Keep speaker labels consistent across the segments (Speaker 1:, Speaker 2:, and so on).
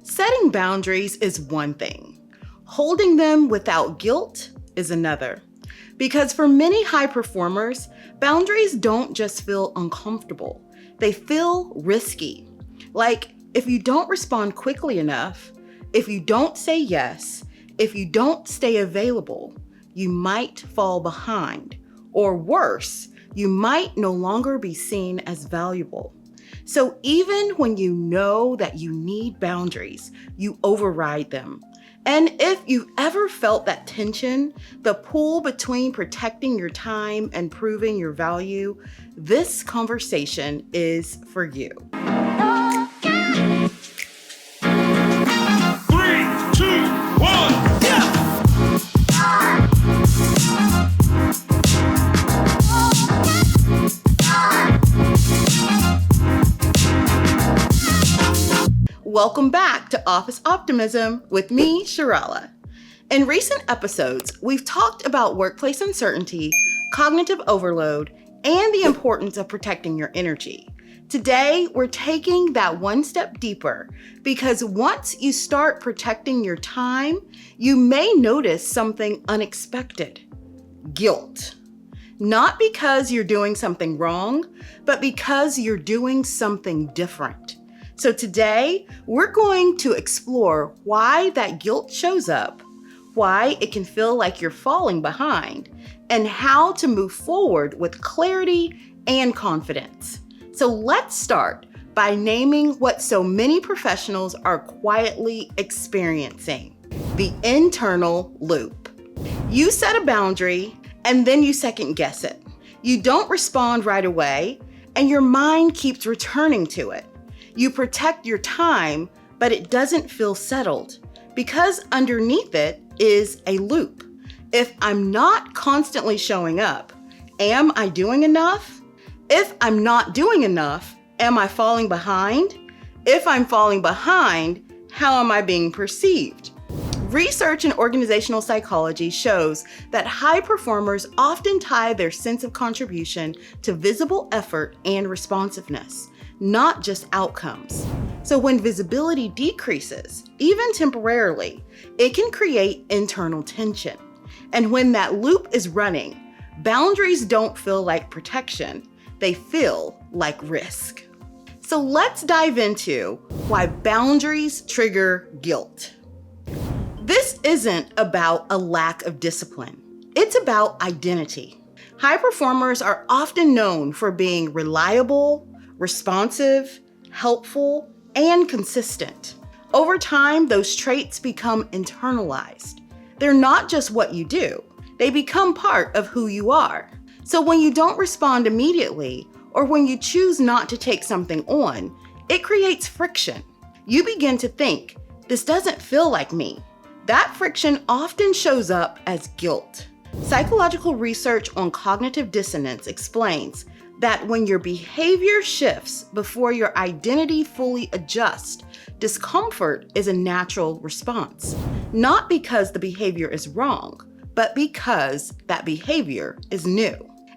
Speaker 1: Setting boundaries is one thing. Holding them without guilt is another. Because for many high performers, boundaries don't just feel uncomfortable, they feel risky. Like if you don't respond quickly enough, if you don't say yes, if you don't stay available, you might fall behind. Or worse, you might no longer be seen as valuable. So even when you know that you need boundaries, you override them. And if you've ever felt that tension, the pull between protecting your time and proving your value, this conversation is for you.
Speaker 2: 3, 2, 1, yeah!
Speaker 1: Welcome back to Office Optimism with me, Shirala. In recent episodes, we've talked about workplace uncertainty, cognitive overload, and the importance of protecting your energy. Today, we're taking that one step deeper because once you start protecting your time, you may notice something unexpected: guilt. Not because you're doing something wrong, but because you're doing something different. So today, we're going to explore why that guilt shows up, why it can feel like you're falling behind, and how to move forward with clarity and confidence. So let's start by naming what so many professionals are quietly experiencing: the internal loop. You set a boundary, and then you second guess it. You don't respond right away, and your mind keeps returning to it. You protect your time, but it doesn't feel settled because underneath it is a loop. If I'm not constantly showing up, am I doing enough? If I'm not doing enough, am I falling behind? If I'm falling behind, how am I being perceived? Research in organizational psychology shows that high performers often tie their sense of contribution to visible effort and responsiveness, not just outcomes. So when visibility decreases, even temporarily, it can create internal tension. And when that loop is running, boundaries don't feel like protection, they feel like risk. So let's dive into why boundaries trigger guilt. This isn't about a lack of discipline. It's about identity. High performers are often known for being reliable, responsive, helpful, and consistent. Over time, those traits become internalized. They're not just what you do, they become part of who you are. So when you don't respond immediately, or when you choose not to take something on, it creates friction. You begin to think, this doesn't feel like me. That friction often shows up as guilt. Psychological research on cognitive dissonance explains that when your behavior shifts before your identity fully adjusts, discomfort is a natural response. Not because the behavior is wrong, but because that behavior is new.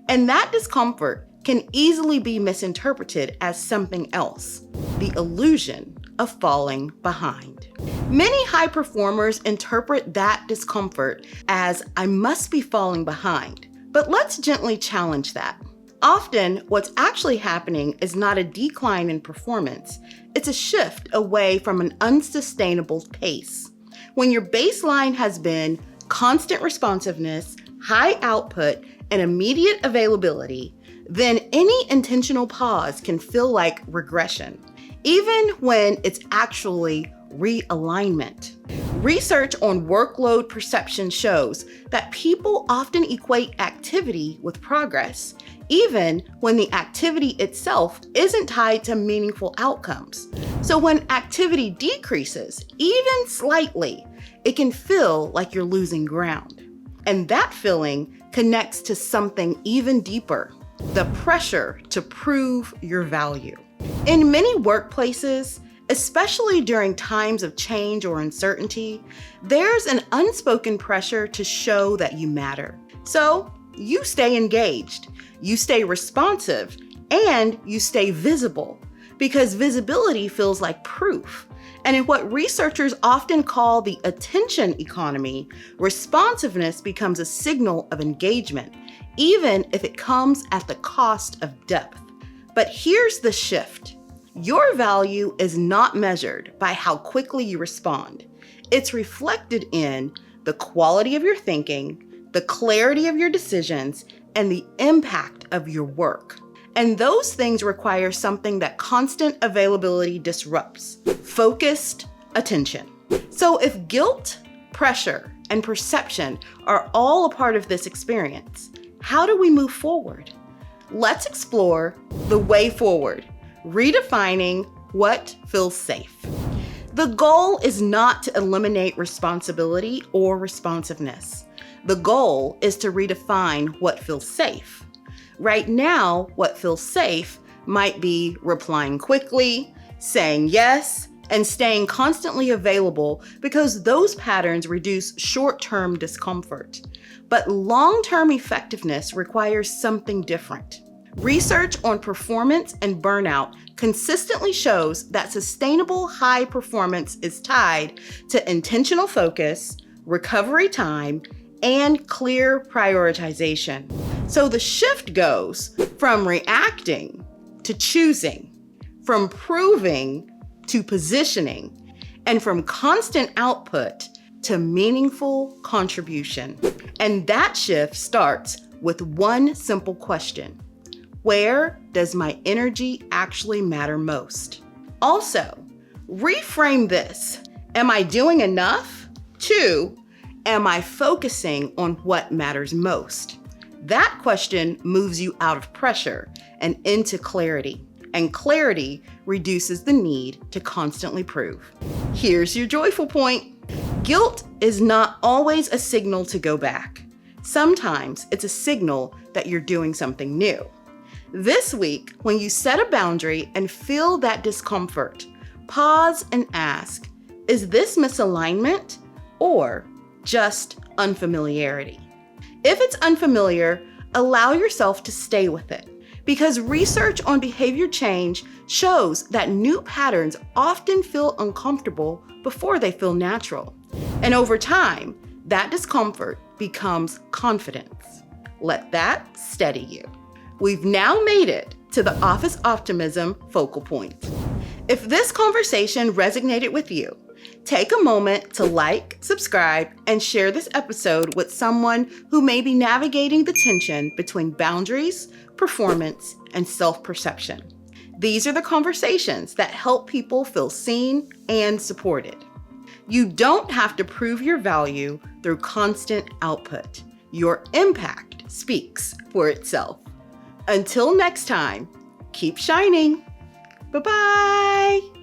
Speaker 1: And that discomfort can easily be misinterpreted as something else: the illusion of falling behind. Many high performers interpret that discomfort as I must be falling behind. But let's gently challenge that. Often, what's actually happening is not a decline in performance, it's a shift away from an unsustainable pace. When your baseline has been constant responsiveness, high output, and immediate availability, then any intentional pause can feel like regression, even when it's actually realignment. Research on workload perception shows that people often equate activity with progress, even when the activity itself isn't tied to meaningful outcomes. So when activity decreases, even slightly, it can feel like you're losing ground. And that feeling connects to something even deeper: the pressure to prove your value. In many workplaces, especially during times of change or uncertainty, there's an unspoken pressure to show that you matter. So you stay engaged, you stay responsive, and you stay visible because visibility feels like proof. And in what researchers often call the attention economy, responsiveness becomes a signal of engagement, even if it comes at the cost of depth. But here's the shift. Your value is not measured by how quickly you respond. It's reflected in the quality of your thinking, the clarity of your decisions, and the impact of your work. And those things require something that constant availability disrupts: focused attention. So if guilt, pressure, and perception are all a part of this experience, how do we move forward? Let's explore the way forward, redefining what feels safe. The goal is not to eliminate responsibility or responsiveness. The goal is to redefine what feels safe. Right now, what feels safe might be replying quickly, saying yes, and staying constantly available because those patterns reduce short-term discomfort. But long-term effectiveness requires something different. Research on performance and burnout consistently shows that sustainable high performance is tied to intentional focus, recovery time, and clear prioritization. So the shift goes from reacting to choosing, from proving to positioning, and from constant output to meaningful contribution. And that shift starts with one simple question: where does my energy actually matter most? Also, reframe this. Am I doing enough? To, am I focusing on what matters most? That question moves you out of pressure and into clarity. And clarity reduces the need to constantly prove. Here's your joyful point. Guilt is not always a signal to go back. Sometimes it's a signal that you're doing something new. This week, when you set a boundary and feel that discomfort, pause and ask, is this misalignment or just unfamiliarity? If it's unfamiliar, allow yourself to stay with it, because research on behavior change shows that new patterns often feel uncomfortable before they feel natural. And over time, that discomfort becomes confidence. Let that steady you. We've now made it to the Office Optimism focal point. If this conversation resonated with you, take a moment to like, subscribe, and share this episode with someone who may be navigating the tension between boundaries, performance, and self-perception. These are the conversations that help people feel seen and supported. You don't have to prove your value through constant output. Your impact speaks for itself. Until next time, keep shining. Bye-bye.